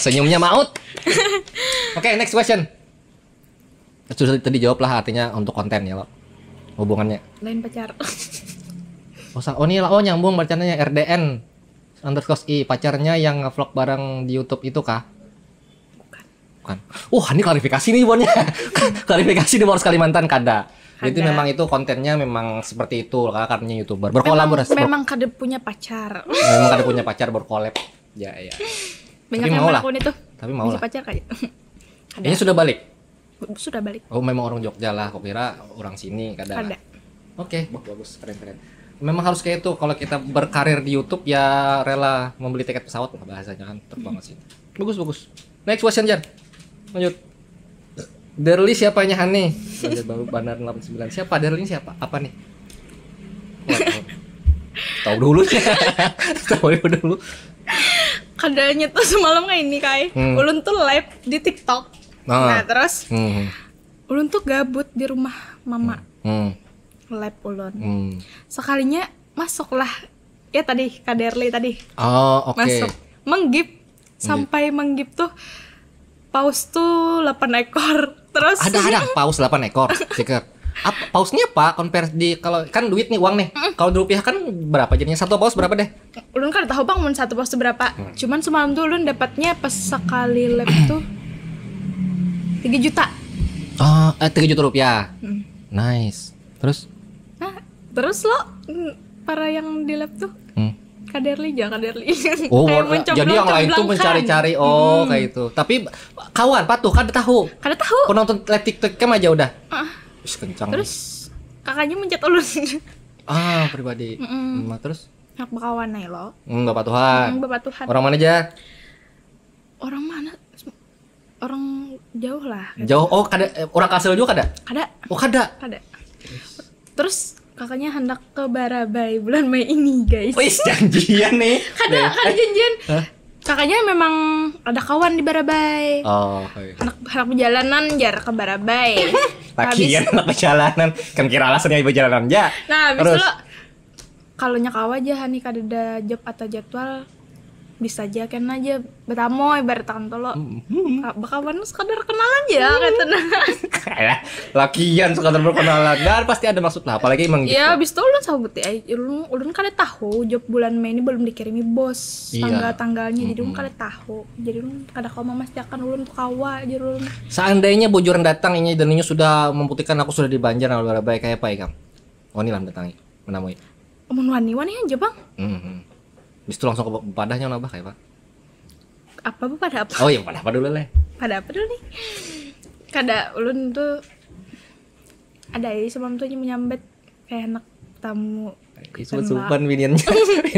Senyumnya maut. Oke, next question. Sudah tadi jawab lah, artinya untuk konten ya lo. Hubungannya. Lain pacar. Oh ini lah, nyambung bacanya RDN _i pacarnya yang nge-vlog bareng di YouTube itu kah? Bukan. Ini klarifikasi nih bonnya. Klarifikasi di Boros Kalimantan kada. Jadi memang itu kontennya memang seperti itu kak, karena YouTuber berkolaborasi. Memang kada punya pacar. Memang kada punya pacar berkolab. Ya. Banyak yang melakukan itu. Tapi mau lah. Pacar kayak. Ini sudah balik. Sudah balik. Oh memang orang Jogja lah, kok kira orang sini kada. Oke, bagus, keren. Memang harus kayak itu. Kalau kita berkarir di YouTube ya rela membeli tiket pesawat lah bahasanya kan, terbang ke sini. Bagus. Next question Jar. Lanjut. Derli siapanya Hani? Baru Bandar 89. Siapa Derli siapa? Apa nih? Tahu dulu ya. Tahu dulu. Kadanya tuh semalam kayak ini Kai. Ulun tuh live di TikTok. Nah, terus Ulun tuh gabut di rumah mama. Live Ulun. Sekalinya masuklah ya tadi Kaderli tadi. Oh, oke. Masuk. Menggip sampai menggip tuh paus tuh 8 ekor. Terus ada paus 8 ekor. Sikat. Pausnya apa? Compare di kalau kan duit nih uang nih. Kalau di rupiah kan berapa jadinya? Satu paus berapa deh? Ulun kan tahu Bang mun satu paus tuh berapa. Cuman semalam tuh Ulun dapatnya pas sekali live tuh 3 juta. 3 juta rupiah. Nice. Terus? Terus lo para yang di lab tuh Kaderli. Oh, jadi yang lain tuh mencari-cari kayak itu. Tapi kawan patuh kada tahu. Penonton live TikTok kan aja udah. Kencang. Terus kakaknya mencet Ulun. Pribadi. Terus? Anak bakawan nih lo. Bapak Tuhan. Bapak Tuhan. Orang mana aja? Orang mana? Orang jauh lah. Jauh. Oh, kada orang Kalsel juga kada? Kada. Oh, kada. Terus kakaknya hendak ke Barabai bulan Mei ini, guys. Wih, janjian nih. Kada janjian. Kakaknya memang ada kawan di Barabai. Oh, okay. Anak perjalanan jar ke Barabai. Lakian anak perjalanan. Kan kira alasannya perjalanan aja. Nah, habis itu kalau nyakaw aja Hani kada ada job atau jadwal bisa aja kan aja betamu ibarat kantor lo. Bakawan sekadar kenalan aja katanya. Kayak lakian sekadar berkenalan. Dan pasti ada maksud lah, apalagi emang gitu. Ya, habis itu ulun sabut ya. Ulun kada tahu job bulan Mei ini belum dikirimi bos. Tanggal-tanggalnya jadi ulun kada tahu. Jadi ulun kada kau memastikan ulun tuh kawa jadi ulun. Seandainya bocoran datang ini dan ini sudah membuktikan aku sudah di Banjar atau Barabai kayak apa ya, Kang? Wani lah mendatangi, menemui. Mun wani aja, Bang. Habis itu langsung ke padahnya nabah kayak apa? Apa pada apa? Oh iya, pada apa dulu lah. Pada apa dulu nih? Kada ulun tuh ada semalam tuh menyambet kayak anak tamu. Supan biniannya.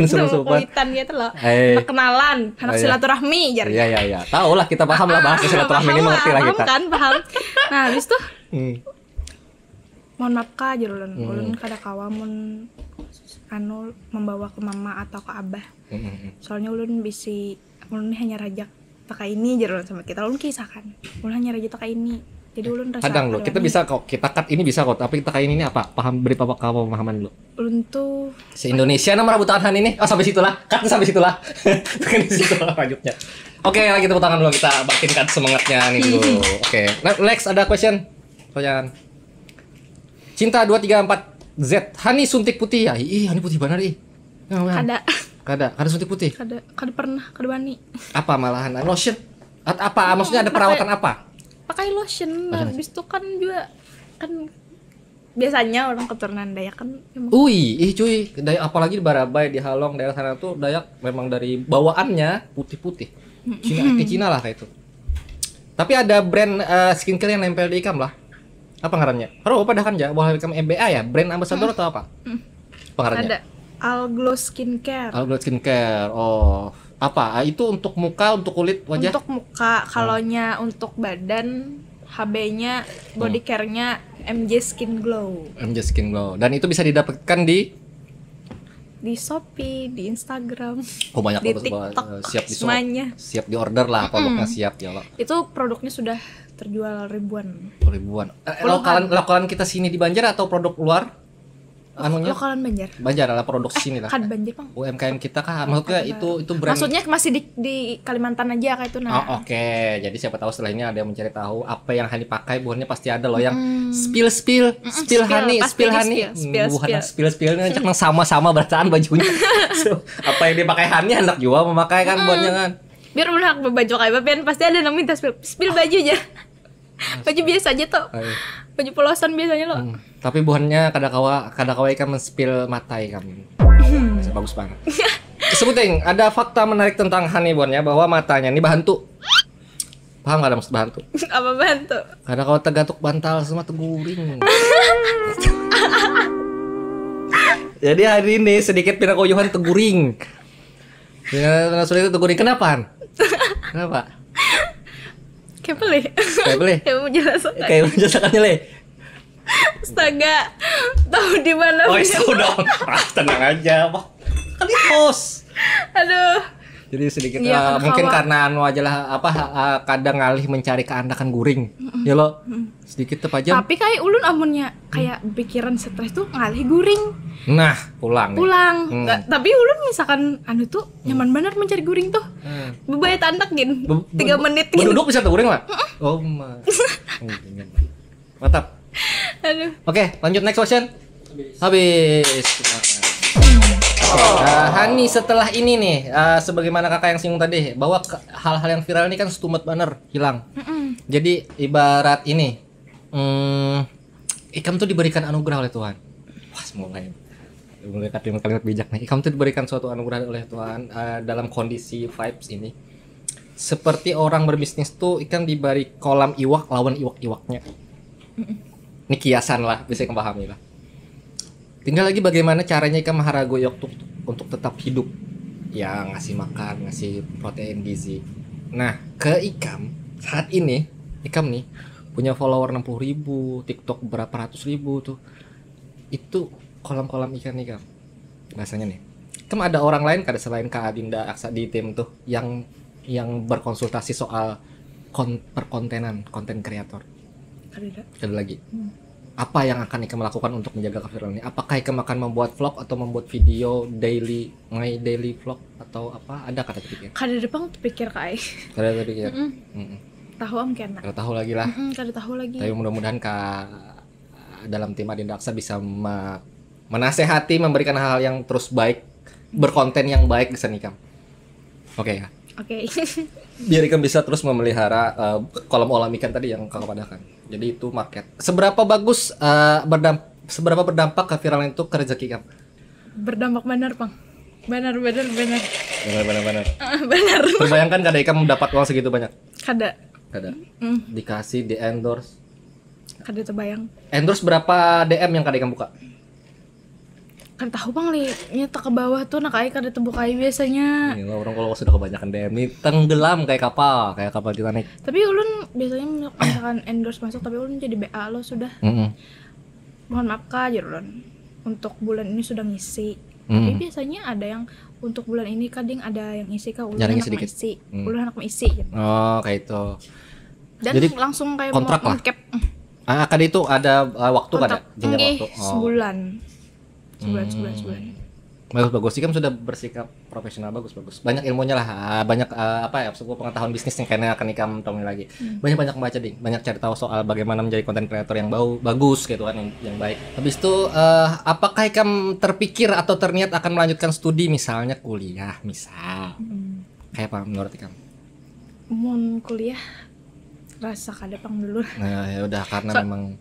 Supan. Kuitan gitu loh. Kenalan, anak silaturahmi jar. Iya. Tahu lah, kita paham lah bahasa silaturahmi ini, mengerti lah kita. Paham. Nah, habis tuh mohon maaf Kak, jar ulun kada kawa mun membawa ke mama atau ke abah. Soalnya ulun hanya rajak pakai ini jar sama kita. Ulun kisahkan. Ulun hanya rajak pakai ini. Jadi ulun rasa kadang lo kita bisa kok, kita cut ini bisa kok, tapi kita kayak ini apa? Beri pemahaman dulu. Ulun tuh se-Indonesia nama tepuk tangan ini. Oh, sampai situlah. Cut sampai situlah. Bukan di situ lanjutnya. Oke, lagi tepuk tangan dulu, kita bakinkan semangatnya nih dulu. Oke. Next ada question. Pertanyaan. Cinta 234 Z, Hani suntik putih ya? Hani putih benar ih. Kada suntik putih. Kada pernah, kada bani. Apa malahan lotion? Apa? Maksudnya ada perawatan apa? Pakai lotion. Habis itu kan juga kan biasanya orang keturunan Dayak kan emang. Cuy, Dayak apalagi di Barabai, di Halong, daerah sana tuh Dayak memang dari bawaannya putih-putih. Cina ke Cina lah kayak itu. Tapi ada brand skincare yang nempel di Ikam lah. Apa ngarannya? Haro pada kan ya, bahwa Ikam EBA ya, brand ambassador atau apa? Apa ngarannya? Ada Alglow Skincare. Alglow Skincare. Oh, apa? Itu untuk muka, untuk kulit, wajah? Untuk muka, kalonya untuk badan HB-nya, body care-nya MJ Skin Glow. MJ Skin Glow. Dan itu bisa didapatkan di Shopee, di Instagram, banyak di banget, TikTok, siap di semuanya. Siap di order lah, produknya siap ya Allah. Itu produknya sudah terjual ribuan. Lokalan kita sini di Banjar atau produk luar? Anunya? Lokalan Banjar. Banjar adalah produk sini lah. Kan Banjar, Bang. UMKM kita kan maksudnya itu brand. Maksudnya masih di Kalimantan aja kayak itu nah. Oh, oke. Jadi siapa tahu setelah ini ada yang mencari tahu apa yang Hani pakai, buahnya pasti ada loh yang spill Hani. Bukan spill-spillnya cuma sama-sama bacaan bajunya. So, apa yang dipakai Hani hendak juga memakai kan buahnya kan. Biar udah baju kayak bapian pasti ada yang minta spill bajunya. Baju biasa aja tuh. Baju polosan biasanya loh. Tapi buahnya kadakawa ikan men-spill mata ikan. Bagus banget. Sebutin, ada fakta menarik tentang Hani buahnya bahwa matanya ini bahantu. Paham gak ada maksud bahantu? Apa bahantu? Kadakawa tegatuk bantal semua teguring. Jadi hari ini sedikit pinakoyuhan teguring. Ya, sudah itu teguring kenapa? Kenapa? Kayak beli. Kayak mau menjelaskannya le. Astaga, tahu di mana? Oh, itu dong. Tenang aja, Pak. Kan di pos. Aduh. Jadi sedikit ya, mungkin karena anu aja lah kadang ngalih mencari keandakan guring. Ya lo. Sedikit tepajam. Tapi kayak ulun amunnya kayak pikiran stres tuh ngalih guring. Nah, pulang. Nggak, tapi ulun misalkan anu tuh nyaman bener mencari guring tuh. Bebaya tandak gin. 3 menit gin. Duduk bisa guring lah. Oh my. Mantap. Aduh. Oke, lanjut next question. Habis. Hani setelah ini nih, sebagaimana kakak yang singgung tadi, bahwa hal-hal yang viral ini kan stumet banner hilang. Jadi ibarat ini, Ikam tuh diberikan anugerah oleh Tuhan. Wah, semoga ini mulai kalimat-kalimat bijak nih. Ikam tuh diberikan suatu anugerah oleh Tuhan dalam kondisi vibes ini. Seperti orang berbisnis tuh, Ikam diberi kolam iwak lawan iwak-iwaknya. Ini kiasan lah, bisa Ikam pahami lah. Tinggal lagi bagaimana caranya Ikam maharagoyok untuk tetap hidup. Ya ngasih makan, ngasih protein gizi. Nah, ke Ikam saat ini Ikam nih punya follower 60.000, TikTok berapa ratus ribu tuh. Itu kolam-kolam ikan nih Ikam. Bahasanya nih. Ikam ada orang lain kada selain Kak Adinda Aksa di tim tuh yang berkonsultasi soal perkontenan, konten kreator. Ada lagi. Apa yang akan Ikam lakukan untuk menjaga keviral ini? Apakah Ikam akan membuat vlog atau membuat video daily vlog atau apa? Ada kata terpikir? Kada depan terpikir kai. Kada terpikir. Tahu am kena. Kada tahu lagi lah. Kada tahu lagi. Tapi mudah-mudahan dalam tim Adinda Aksa bisa menasehati, memberikan hal-hal yang terus baik, berkonten yang baik di sana Ikam. Oke ya. Oke. Biar Ikam bisa terus memelihara kolam olam ikan tadi yang kakak padakan. Jadi itu market. Seberapa bagus seberapa berdampak keviralan itu ke rezeki Ikam? Berdampak benar, Bang. Benar. Benar. Benar. Terbayangkan kada Ikam mendapat uang segitu banyak? Kada. Dikasih di endorse. Kada terbayang. Endorse berapa DM yang kada Ikam buka? Kan tahu Bang li, nyata ke bawah tuh nak kada terbukai biasanya. Ini orang kalau sudah kebanyakan DM nih tenggelam kayak kapal Titanic. Tapi ulun biasanya misalkan endorse masuk tapi ulun jadi BA lo sudah. Mohon maaf Kak, ulun untuk bulan ini sudah ngisi. Tapi biasanya ada yang untuk bulan ini kadang ada yang isi Kak, ulun anak isi. Ulun anak isi gitu. Oh, kayak itu. Dan jadi, langsung kayak kontrak lah. Kan itu ada waktu kada? Jenjang waktu. Sebulan. Bagus. Ikam sudah bersikap profesional, bagus. Banyak ilmunya lah, banyak sebuah pengetahuan bisnis yang kayaknya akan Ikam temui lagi. Banyak baca ding, banyak cari tahu soal bagaimana menjadi konten kreator yang bagus gitu kan, yang baik. Habis itu apakah Ikam terpikir atau terniat akan melanjutkan studi misalnya kuliah, kayak apa menurut Ikam? Mau kuliah rasa kada pang dulu. Nah, ya udah karena memang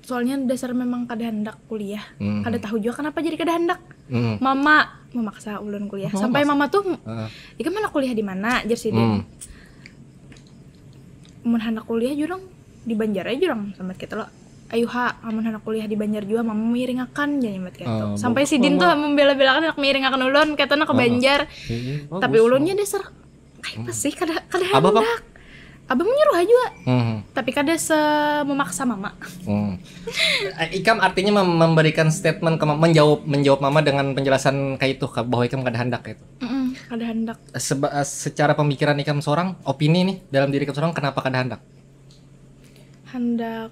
soalnya dasar memang kada hendak kuliah. Kada tahu juga kenapa jadi kada hendak. Mama memaksa ulun kuliah. Sampai mama tuh ikam hendak kuliah di mana jar sidin. Mun hendak kuliah jurang di Banjar aja jurang sama kita lo. Ayo amun hendak kuliah di Banjar juga mama miringakan jadi mat gitu. Sampai sidin tuh membela-belakan hendak miringakan ulun katana ke Banjar. Tapi ulunnya dasar kayak apa sih kada hendak. Abang menyuruh aja, tapi kada memaksa mama. Ikam artinya memberikan statement menjawab mama dengan penjelasan kayak itu bahwa ikam kada hendak itu. Kada hendak. Secara pemikiran ikam seorang, opini nih dalam diri ikam seorang kenapa kada hendak? Hendak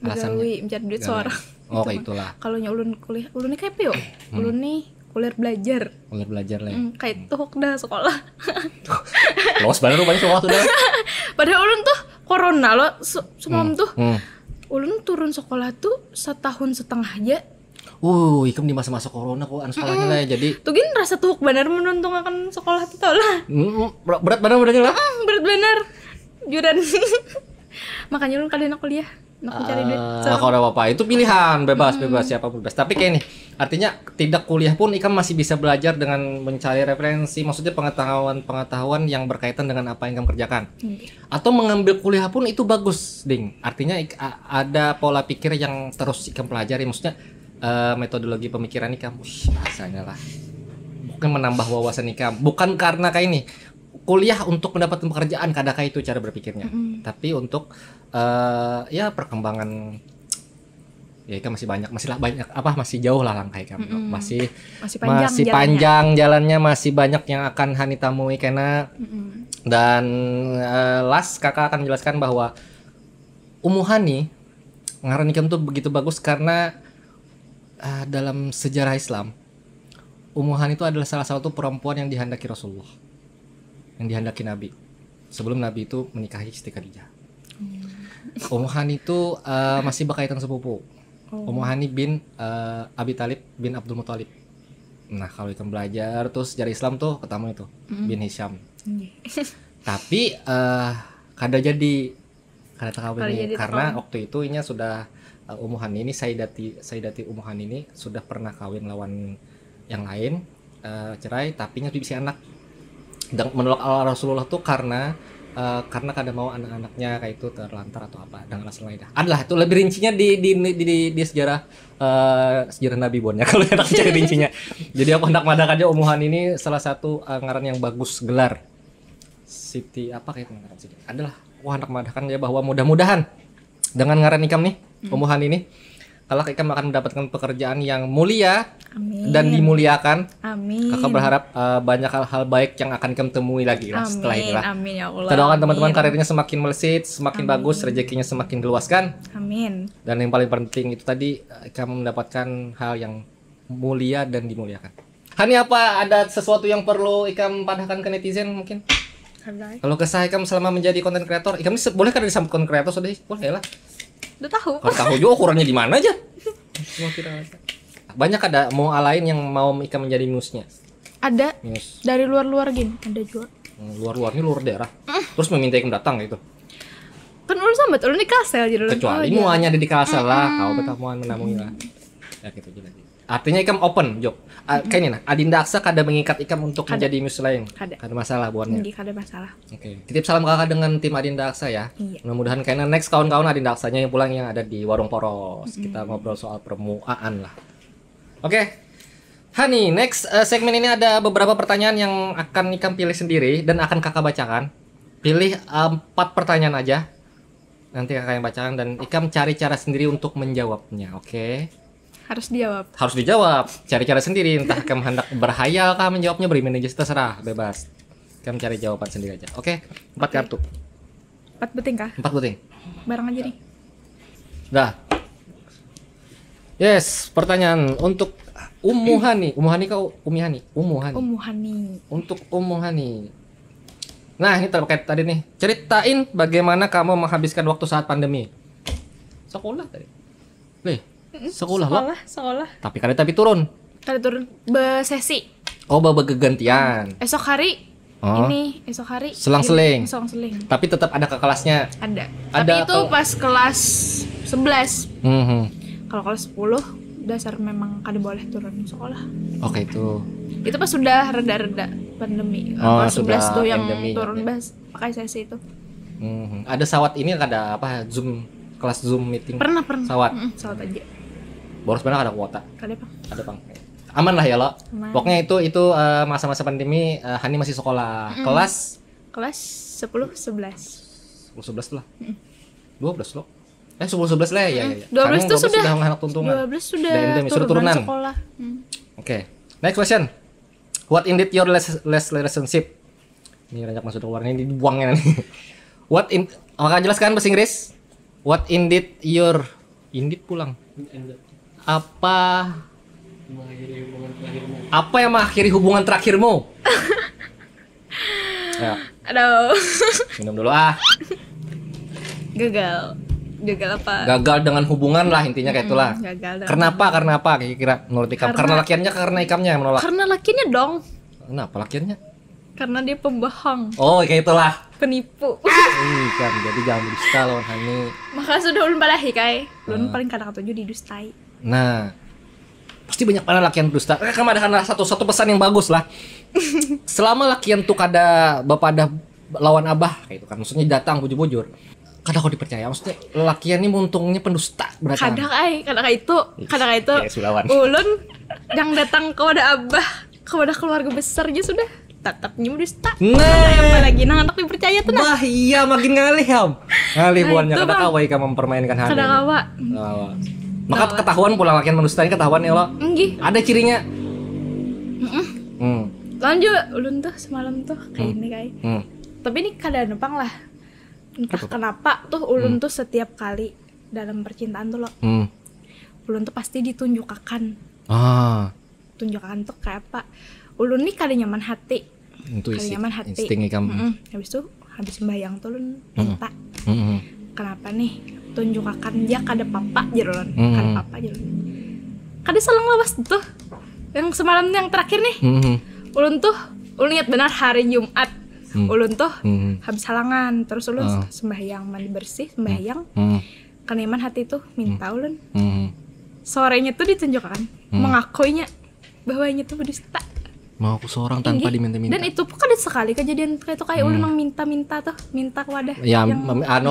begawi mencari duit seorang. Oh kayak itulah. Kalau ulun kuliah, ulun nih kayak apa yo? Ulun nih kuliah belajar lah ya. Kayak tuh dah sekolah. Los banget rupanya sekolah tuh dah. Padahal ulun tuh corona lo semalam tuh. Ulun turun sekolah tuh 1,5 tahun aja. Ikam di masa-masa corona kok sekolahnya lah ya. Jadi tuh gin rasa tuh benar menuntung akan sekolah tuh tau lah. Berat benar berarti lah. Berat benar. Juran. Makanya ulun kadang kuliah. Nak mencari duit. Kalau ada apa-apa itu pilihan bebas siapapun bebas. Tapi kayak nih artinya tidak kuliah pun ikam masih bisa belajar dengan mencari referensi, maksudnya pengetahuan yang berkaitan dengan apa yang ikam kerjakan. Atau mengambil kuliah pun itu bagus, Ding. Artinya ada pola pikir yang terus ikam pelajari, maksudnya metodologi pemikiran ikam. Rasanya lah. Bukan menambah wawasan ikam, bukan karena kayak ini. Kuliah untuk mendapatkan pekerjaan kadang itu cara berpikirnya, tapi untuk ya perkembangan ya kan masih jauh lah langkah kan, masih panjang jalannya, masih banyak yang akan Hani tamui karena dan kakak akan menjelaskan bahwa Hani ngaran ikam tuh begitu bagus karena dalam sejarah Islam Hani itu adalah salah satu perempuan yang dihendaki Rasulullah, yang dihendaki Nabi sebelum Nabi itu menikahi Siti Khadijah. Hani itu masih berkaitan sepupu. Hani bin Abi Talib bin Abdul Muthalib. Nah kalau ikam belajar terus sejarah Islam tuh ketemu itu bin Hisham. Tapi kada terkawin nih karena waktu itu inya sudah Hani ini Sayyidati Hani ini sudah pernah kawin lawan yang lain, cerai tapi nya bisa anak. Dan menolak Rasulullah tuh karena kada mau anak-anaknya kayak itu terlantar atau apa dengan alasan lain. Adalah itu lebih rincinya di sejarah sejarah Nabi Bonnya kalau enak cari rincinya. Jadi aku hendak madakan aja Hani ini salah satu ngaran yang bagus gelar Siti apa kayak ngaran sih. Adalah aku hendak madakan ya bahwa mudah-mudahan dengan ngaran ikam nih Hani ini kalau ikam akan mendapatkan pekerjaan yang mulia. Amin. Dan dimuliakan. Amin. Kakak berharap banyak hal-hal baik yang akan ikam temui lagi lah setelah ini lah. Amin ya Allah. Kita doakan teman-teman karirnya semakin melesat, semakin bagus, rezekinya semakin diluaskan. Amin. Dan yang paling penting itu tadi ikam mendapatkan hal yang mulia dan dimuliakan. Hani, apa ada sesuatu yang perlu ikam padahkan ke netizen mungkin? Kalau kesah ikam selama menjadi konten kreator, ikam boleh kan disambut konten kreator sudah? Boleh lah. Udah tahu. Kalau tahu juga ukurannya di mana aja. Banyak ada mau lain yang mau ikam menjadi musnya. Ada. Mus. Dari luar-luar gini, ada juga. Luar-luar ini luar daerah. Terus meminta ikam datang gitu. Kan ulun sambat, ulun di Kalsel jadi. Kecuali muanya ada di Kalsel lah, kau pertemuan menamungi lah. Ya gitu aja lagi. Artinya ikam open, Jok. Kayaknya nah, Adinda Aksa kada mengikat ikam untuk menjadi mus lain. Kada masalah buatnya. Kada masalah. Oke. Titip salam kakak dengan tim Adinda Aksa ya. Iya. Mudah-mudahan kayaknya next kawan-kawan Adinda Aksanya yang pulang yang ada di Warung Poros. Kita ngobrol soal permukaan lah. Oke. Hani, next segmen ini ada beberapa pertanyaan yang akan ikam pilih sendiri dan akan kakak bacakan. Pilih 4 pertanyaan aja. Nanti kakak yang bacakan dan ikam cari cara sendiri untuk menjawabnya. Oke. Harus dijawab. Cari cara sendiri, entah kamu hendak berhayal kah menjawabnya, beriman aja terserah, bebas. Kamu cari jawaban sendiri aja. Oke, 4 kartu. 4 beting kah? 4 beting. Barang aja nih. Dah. Yes, pertanyaan untuk Hani kau Hani. Untuk Hani. Nah, ini terkait tadi nih. Ceritain bagaimana kamu menghabiskan waktu saat pandemi. Sekolah tadi. Sekolah. Tapi turun Besesi. Oh, bergantian. Esok hari. Selang-seling. Selang-seling. Tapi tetap ada ke kelasnya. Ada. Tapi itu pas kelas 11. Mhm. Kalau kelas 10 dasar memang kada boleh turun sekolah. Oke itu. Itu pas sudah reda-reda pandemi. Oh, Kelas 11 sudah tuh yang endemi, turun ya. bas pakai sesi itu. Ada sawat ini ada apa Zoom kelas Zoom meeting. Pernah. Sawat. Sawat aja. Boros benar ada kuota. Kada, Bang. Ada Bang. Aman lah ya lo. Aman. Pokoknya itu masa-masa pandemi Hani masih sekolah. Kelas Kelas 10 11. 11 lah. 12 lo. 10 11 lah ya. 12 tuh sudah anak tuntungan. 12 sudah sudah turunan. sekolah. Oke. Next question. What ended your last relationship? Ini banyak masuk keluar ini dibuangnya nih. Maka jelaskan bahasa Inggris. What ended your pulang? Apa yang mengakhiri hubungan terakhirmu? Ya, Aduh. minum dulu ah. Gagal apa? Gagal dengan hubungan lah intinya kayak itulah. Gagal. Karena apa kira-kira menurut Ikam? Karena lakiannya, karena Ikamnya yang menolak. Karena lakinya dong. Kenapa lakiannya? Karena dia pembohong, Oh, kayak itulah. penipu. Kan, jadi jangan berdusta lawan Hani. Maka sudah ulun palahi kai. Ulun paling kadang ketujuh didustai. Nah, pasti banyak banget lakian berdusta. Kan ada satu pesan yang bagus lah. Selama lakian tuh kada bapak ada lawan abah kayak itu kan, maksudnya datang bujur-bujur. Kada kau dipercaya, maksudnya lakian ini untungnya pendusta berarti. Kadang itu. Ya, sulawan. Ulun yang datang kepada abah, kepada keluarga besarnya sudah tetapnya berdusta. Nah, Apalagi nang anak dipercaya tuh nah. bah iya makin ngalih Ham. Ngalih Nah, buannya itu, kada Bang. kawa Ika mempermainkan Hani. Kada kawa. Kawa. Maka ketahuan pulang lakian mendusta ini ketahuan ya lo. Enggih. Ada cirinya. Lanjut ulun tuh semalam tuh kayak ini kai. Tapi ini kada numpang lah. Entah kenapa tuh ulun tuh setiap kali dalam percintaan tuh lo, ulun tuh pasti ditunjukkan. Tunjukkan tuh kayak apa? Ulun nih kada nyaman hati. Intuisi. Kada nyaman hati. Insting Ikam. Habis itu habis sembahyang tuh ulun minta. Kenapa nih? Tunjukkan dia kada papa ulun. Kada papa ulun. Kada selang lawas tuh. Yang semalam yang terakhir nih. Ulun lihat benar hari Jumat. Ulun tuh habis halangan terus ulun sembahyang mandi bersih sembahyang keneman hati tuh minta ulun sorenya tuh ditunjukkan mengakuinya bahwa ini tuh berdusta Mau aku seorang tanpa diminta-minta. dan itu pun ada sekali kejadian kayak itu kayak ulun yang minta ke wadah Ya,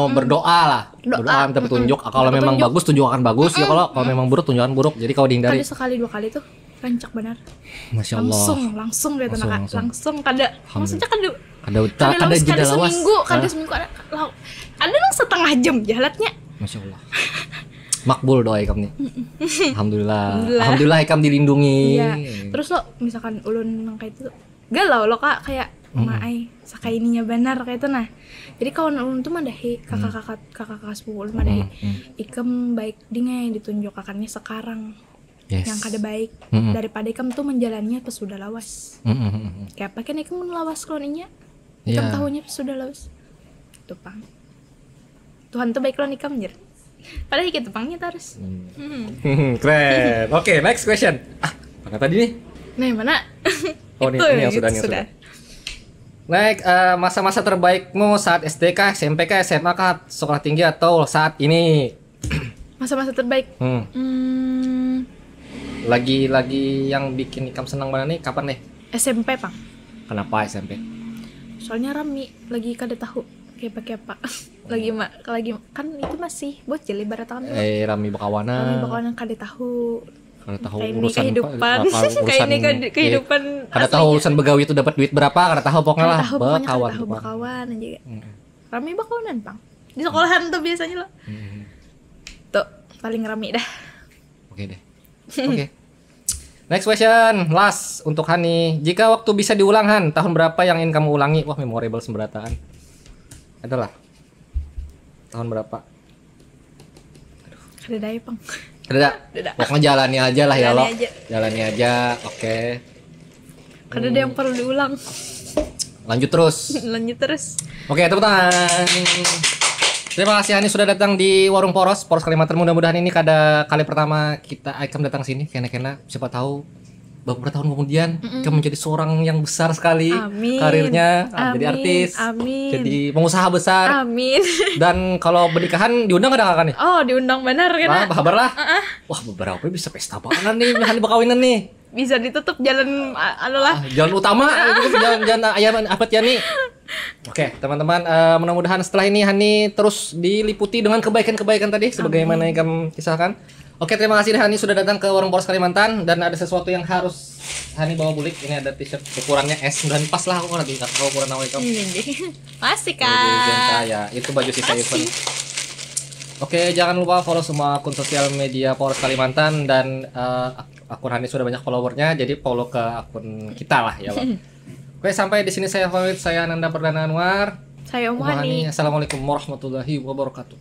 berdoa lah. Berdoa minta petunjuk. Kalau memang bagus tunjukkan bagus. Ya kalau memang buruk tunjukkan buruk. Jadi kau dihindari. ada sekali 2 kali tuh rancak benar. Masya Allah. Langsung dia tenang langsung kada maksudnya Ada jeda kada lawas. seminggu ada nang setengah jam jalatnya. Masya Allah. Makbul doa Ikam nih. Alhamdulillah Ikam dilindungi. Iya. Terus lo misalkan ulun nang kayak itu galau lo kak kayak maai sakai ininya benar kayak itu nah. Jadi kawan ulun tuh madahi kakak sepupu ulun madahi. Ikam baik dingai ditunjukakannya sekarang. Yes. Yang kada baik daripada Ikam tuh menjalannya pas sudah lawas. Kayak apa kan Ikam lawas kloninya? Ikam tahunya pas sudah lawas. Tuh pang. Tuhan tuh baik klon Ikam jer. Padahal gitu pangnya terus. Keren. Oke, next question. Mana tadi nih? Nah, yang mana? Oh, ini yang sudah. Next, masa-masa terbaikmu saat SD kah, SMP kah, SMA kah, sekolah tinggi atau saat ini? Masa-masa terbaik. Lagi yang bikin Ikam senang mana nih? Kapan nih? SMP, Pang. Kenapa SMP? Soalnya Rami lagi kada tahu kepa-kepa. lagi kan itu masih bocil ibarat kan. Rami bakawanan. Rami bakawanan kada tahu. Kada tahu kayak urusan kehidupan. Kayak ini kehidupan. Kada tahu urusan begawi itu dapat duit berapa, kada tahu pokoknya lah. Bakawan aja. Rami bakawanan, Pang. Di sekolahan tuh biasanya lo. Tuh, paling rami dah. Oke deh. Oke. Next question, last untuk Hani. Jika waktu bisa diulang Han, tahun berapa yang ingin kamu ulangi? Wah, memorable semberataan. Adalah tahun berapa? Kada daya, Pang. Kada. Pokoknya jalani aja lah ya lo. Jalani aja. Oke. Kada ada yang perlu diulang. Lanjut terus. Oke, tepuk tangan. Terima kasih Hani sudah datang di Warung Poros Kalimantan. Mudah-mudahan ini kali pertama kita Ikam datang sini kena-kena siapa tahu beberapa tahun kemudian kamu menjadi seorang yang besar sekali Amin. karirnya, jadi Amin. artis, Amin. jadi pengusaha besar. Amin. Dan kalau pernikahan diundang nggak kakak nih? Oh, diundang benar Wah, kan? kabar lah. Wah, beberapa bisa pesta apaan nih, hari bakawinan nih. Bisa ditutup jalan anu lah. Jalan utama, jalan ayam apa ya nih? Oke, teman-teman, mudah-mudahan setelah ini Hani terus diliputi dengan kebaikan-kebaikan tadi, sebagaimana yang kamu kisahkan. Oke, terima kasih Hani sudah datang ke Warung Poros Kalimantan, dan ada sesuatu yang harus Hani bawa bulik. Ini ada t-shirt ukurannya S, dan pas lah aku nanti kalau ukuran awal kamu. Masih Jadi, kan? ya, itu baju sisa event. Oke, jangan lupa follow semua akun sosial media Poros Kalimantan, dan akun Hani sudah banyak followernya, jadi follow ke akun kita lah ya, Bang. Oke, sampai di sini saya pamit. Saya Ananda Perdana Anwar. Saya Umuhani. Assalamualaikum warahmatullahi wabarakatuh.